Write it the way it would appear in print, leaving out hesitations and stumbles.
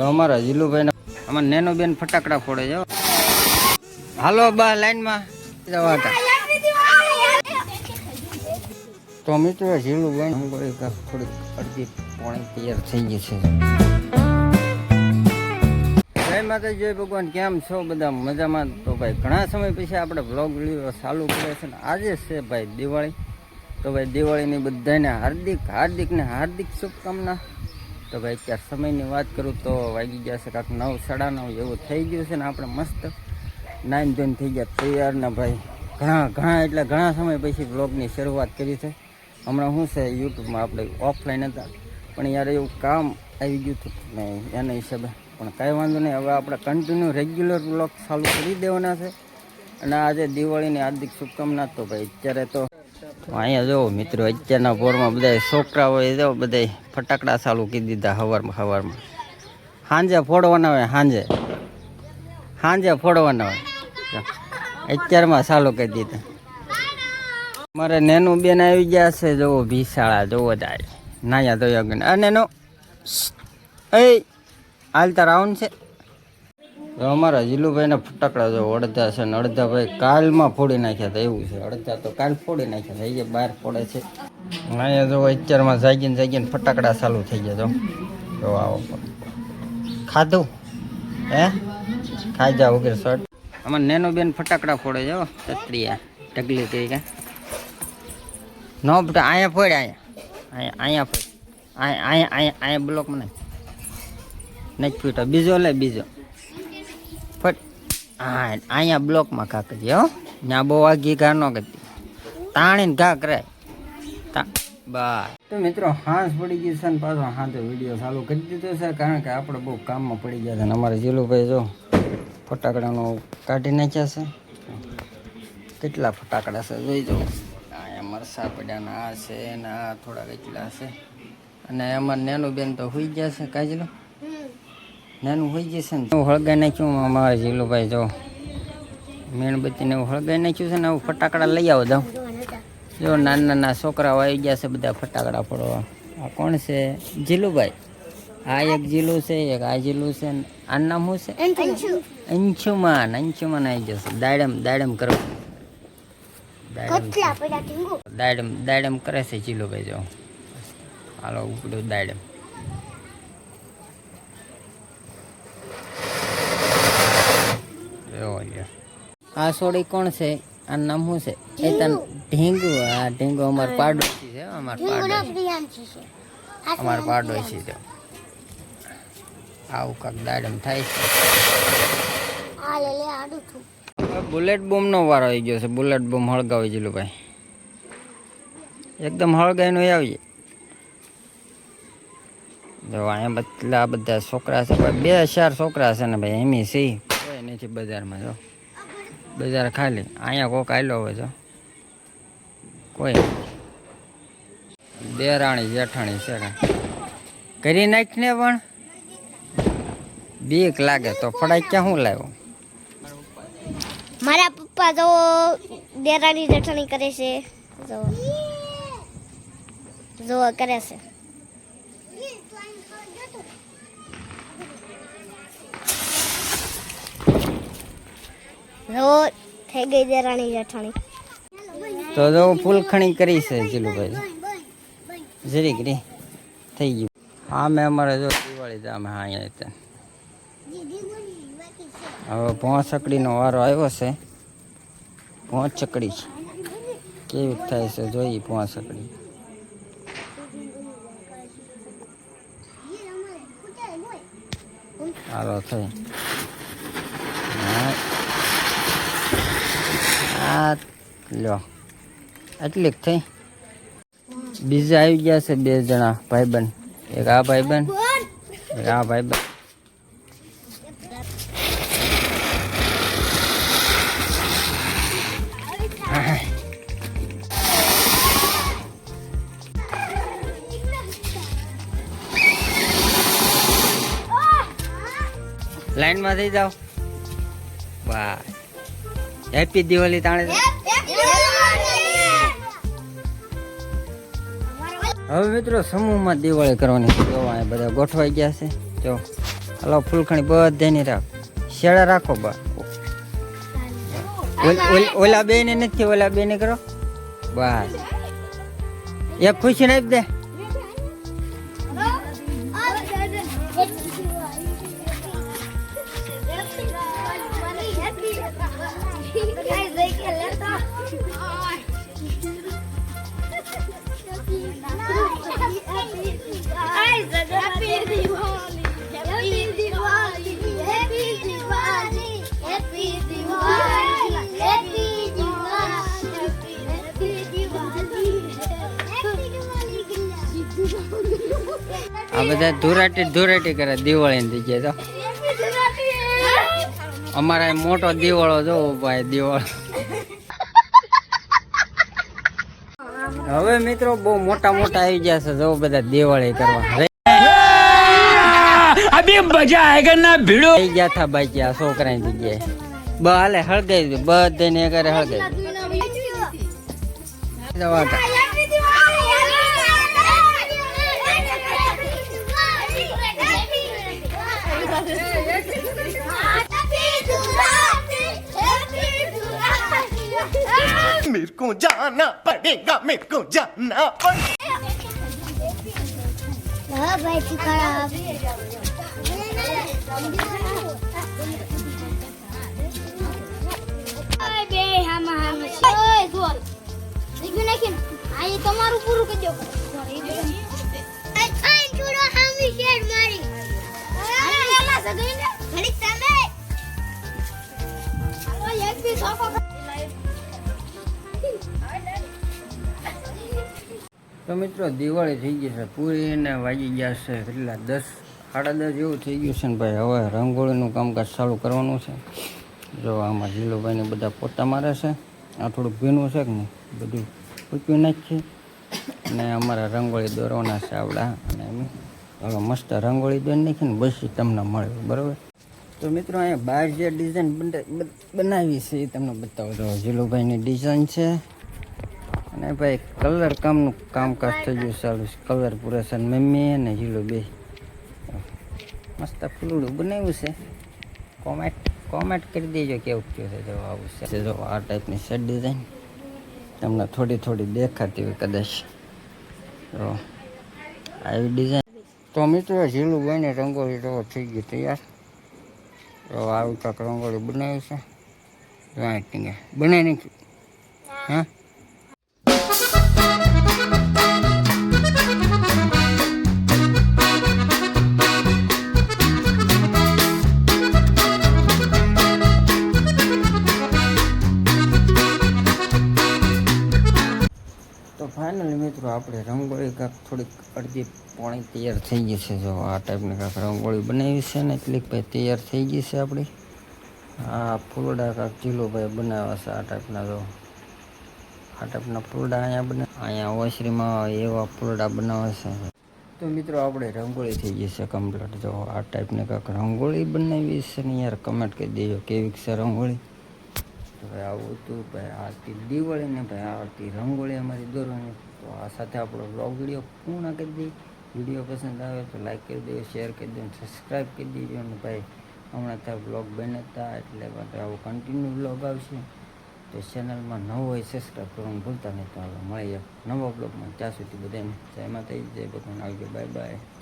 અમારા જીલુભાઈ અમારા નેનો બેન ફટાકડા ફોડે છે. હાલો બા લાઈનમાં જવા. તો મિત્રો જીલુભાઈ થોડીક અડધી પોણી તૈયાર થઈ ગઈ છે. જય માતાજી, જય ભગવાન. કેમ છો બધા? મજામાં? તો ભાઈ ઘણા સમય પછી આપણે બ્લોગ વિડીયો ચાલુ કરે છે ને આજે છે ભાઈ દિવાળી. તો ભાઈ દિવાળીની બધાને હાર્દિક શુભકામના. તો ભાઈ અત્યારે સમયની વાત કરું તો વાગી ગયા છે કાંક 9, 9:30 એવું થઈ ગયું છે ને આપણે મસ્ત નાઈન ધોઈને થઈ ગયા તૈયાર ને ભાઈ ઘણા સમય પછી બ્લોગની શરૂઆત કરી છે. હમણાં શું છે યુટ્યુબમાં આપણે ઓફલાઈન હતા પણ યાર એવું કામ આવી ગયું હતું ને એના હિસાબે પણ કાંઈ વાંધો નહીં. હવે આપણે કન્ટિન્યુ રેગ્યુલર બ્લોગ ચાલુ કરી દેવાના છે અને આજે દિવાળીની હાર્દિક શુભકામના. તો ભાઈ અત્યારે તો અહીંયા જો મિત્રો અત્યારના ભોરમાં બધા છોકરા હોય જો બધા ફટાકડા ચાલુ કરી દીધા સવારમાં. સાંજે ફોડવાના હોય, સાંજે ફોડવાના હોય, અત્યારમાં ચાલુ કરી દીધા. મારે નેનું બેન આવી ગયા છે જોવો ભીસાળા જોવો જાય નાયા તો અને નો એ હાલતા રાઉન્ડ છે. અમારા જીલુભાઈને ફટાકડા જો અડધા છે ને અડધા ભાઈ કાલમાં ફોડી નાખ્યા હતા એવું છે. અડધા તો કાલ ફોડી નાખ્યા હતા, એ બહાર ફોડે છે. અહીંયા જો અત્યારમાં જાગીને ફટાકડા ચાલુ થઈ ગયા. જો આવો ખાધું હે ખાઈ જાવ વગેરે શર્ટ. અમારે નેનો બેન ફટાકડા ફોડે છે તત્રીયા ઢગલી તરીકે નો બેટા. અહીંયા ફોડ, અહીંયા ફોડ, અહીંયા બ્લોક મને નથી ફૂટા. બીજો લે બીજો ફટ. હા અહીંયા બ્લોકમાં ઘા કરીએ હો. ત્યાં બહુ આગી ઘા ન કરતી, તાણીને ઘા કરાય બસ. તો મિત્રો હાંસ પડી ગઈ છે ને પાછો હાંતો વિડીયો ચાલુ કરી દીધો છે કારણ કે આપણે બહુ કામમાં પડી ગયા છે ને અમારે જીલુભાઈ જો ફટાકડાનો કાઢી નાખ્યા છે. કેટલા ફટાકડા છે જોઈ જો. અહીંયા મરસા પડ્યાના આ છે ને આ થોડાક એટલા છે. અને અમારે નેનું બેન તો હોઈ ગયા છે. કાજલો નાનું હોઈ જશે ને હું હળગાઈ નાખ્યું. અમારે જીલુભાઈ જો મીણબત્તીને એવું હળગાઈ નાખ્યું છે ને હું ફટાકડા લઈ આવો જાઉં. જો નાના છોકરાઓ આવી ગયા છે બધા ફટાકડા ફોડવા. આ કોણ છે? જીલુભાઈ. આ એક જીલુ છે, એક આ જીલુ છે. આનું નામ શું છે? અંશુમાન આવી જશે. દાડમ કરો, દાડમ કરે છે જીલુભાઈ. જો હાલો ઉપડ્યું દાડમ. આ સોડી કોણ છે? આ નામ શું છે? એ તન ઢીંગુ. આ ઢીંગુ અમાર પાડોશી છે. અમાર પાડોશી છે. આવું કાંક દાડમ થાય છે. બુલેટ બોમ્બ નો વારો આવી ગયો છે. બુલેટ બોમ્બ હળગાવી જેલું ભાઈ એકદમ હળગાઈને આવીએ. જો અહીંયા બધા છોકરા છે ભાઈ, 2-4 છોકરા છે ને ભાઈ. એમી સી કોઈ નથી બજારમાં. જો બજાર ખાલી. અહીંયા કોક આયલો હોય જો કોઈ દેરાણી જેઠાણી છે કરી નાખને પણ બીક લાગે તો ફડાઈ ક્યાં શું લાવ્યો? મારા પપ્પા તો દેરાણી જેઠાણી કરે છે. જો કરે છે. થઈ ગઈ દેરાણી જેઠાણી. તો જો ફૂલખણી કરી છે જીલુભાઈ જરીક રી થઈ ગયું. હા મેં અમારે જો દિવાળી જામે. હા અહીંયા હવે ભોંસકડીનો વારો આવ્યો છે. ભોંસકડી કેવી થાય છે જોઈએ. ભોંસકડી હાલો થઈ. લો એટલી થઈ. બીજા આવી ગયા છે 2 જણા ભાઈબંધ. એક આ ભાઈબંધ, એક આ ભાઈબંધ. લાઈનમાં થઈ જાઓ. વાહ હેપી દિવાળી. તાણે હવે મિત્રો સમૂહમાં દિવાળી કરવાની. જો બધા ગોઠવાઈ ગયા છે. જો હલો ફૂલખણી બધાની રાખ શેડા રાખો બસ ઓલા બે ને નથી ઓલા બે ને કરો બસ એક ખુશી નાખી દે આ બધા ધુરાટી કરે દિવાળી જગ્યાએ તો અમારા મોટો દિવાળો જોવો ભાઈ દિવાળો હવે મિત્રો બહુ મોટા આવી ગયા છે જો બધા દિવાળી કરવા અભી મજા આયેગા ના ભીડો થઈ ગયા થા બાકી આ છોકરાની જગ્યાએ હાલે હળગાઈ દે બધાને કરે હળગાઈ દે मेरे को जाना पड़ेगा मेरे को जाना पड़ेगा हाँ भाई खराब બે હામ ઓય ગોલ દીકું નાખી આ એ તમારું પૂરું કરજો આ છોડો હામી શેર મારી આલા સગઈને ઘડીક તમે હાલો એક બી સોકો તો મિત્રો દિવાળી થઈ ગઈ છે પૂરી ને વાગી ગયા છે કેટલા 10 સાડા 10 જેવું થઈ ગયું છે ને ભાઈ હવે રંગોળીનું કામકાજ ચાલુ કરવાનું છે જો આમાં જીલુભાઈને બધા પોતા મારે છે આ થોડુંક ભીનું છે કે નહીં બધું ફૂંકી નાખીએ અને અમારા રંગોળી દોરવાના છે આવડા અને અમે હવે મસ્ત રંગોળી દોરી નાખીને બસ તમને મળે બરાબર તો મિત્રો અહીંયા બહાર જે ડિઝાઇન બનાવી છે એ તમને બતાવો જો જીલુભાઈની ડિઝાઇન છે અને ભાઈ કલર કામનું કામકાજ થઈ ગયું ચાલુ છે કલર પૂરેશન મમ્મી અને જીલો બે મસ્ત ફૂલડું બનાવ્યું છે કોમેન્ટ કરી દેજો કેવું થયું છે જો આવું છે જો આ ટાઈપની શર્ટ ડિઝાઇન તમને થોડી દેખાતી હોય કદાચ તો આવી ડિઝાઇન તો મિત્રો જીલું બને રંગોળી તો થઈ ગઈ તૈયાર તો આવી કાંક રંગોળી બનાવી છે બનાવી નાખી હા ફાઇનલી મિત્રો આપણે રંગોળી કાંક થોડીક અડધી પોણી તૈયાર થઈ ગઈ છે જો આ ટાઈપની કાંક રંગોળી બનાવી છે ને એટલીક ભાઈ તૈયાર થઈ ગઈ છે આપણી આ ફૂલડા કાંક જીલુભાઈ બનાવ્યા છે આ ટાઈપના જો આ ટાઈપના ફૂલડા અહીંયા ઓસરીમાં એવા ફૂલડા બનાવે છે તો મિત્રો આપણે રંગોળી થઈ ગઈ છે કમ્પ્લીટ જો આ ટાઈપની કાંક રંગોળી બનાવી છે ને યાર કમેન્ટ કરી દેજો કેવી છે રંગોળી ભાઈ આવું હતું ભાઈ આરતી દિવાળી ને ભાઈ આરતી રંગોળી અમારી દોરવાની તો આ સાથે આપણો બ્લોગ વિડીયો પૂર્ણ કરી દઈએ વિડીયો પસંદ આવે તો લાઈક કરી દેજો શેર કરી દેજો સબસ્ક્રાઈબ કરી દેજો અને ભાઈ હમણાં ત્યાં બ્લોગ બનતા એટલે માટે આવું કન્ટિન્યુ બ્લોગ આવશે તો ચેનલમાં નવો હોય સબસ્ક્રાઈબ કરવાનું ભૂલતા નહીં તો હવે મળીએ નવા બ્લોગમાં ત્યાં સુધી બધાને જય માતાજી જય ભગવાન આવજો બાય બાય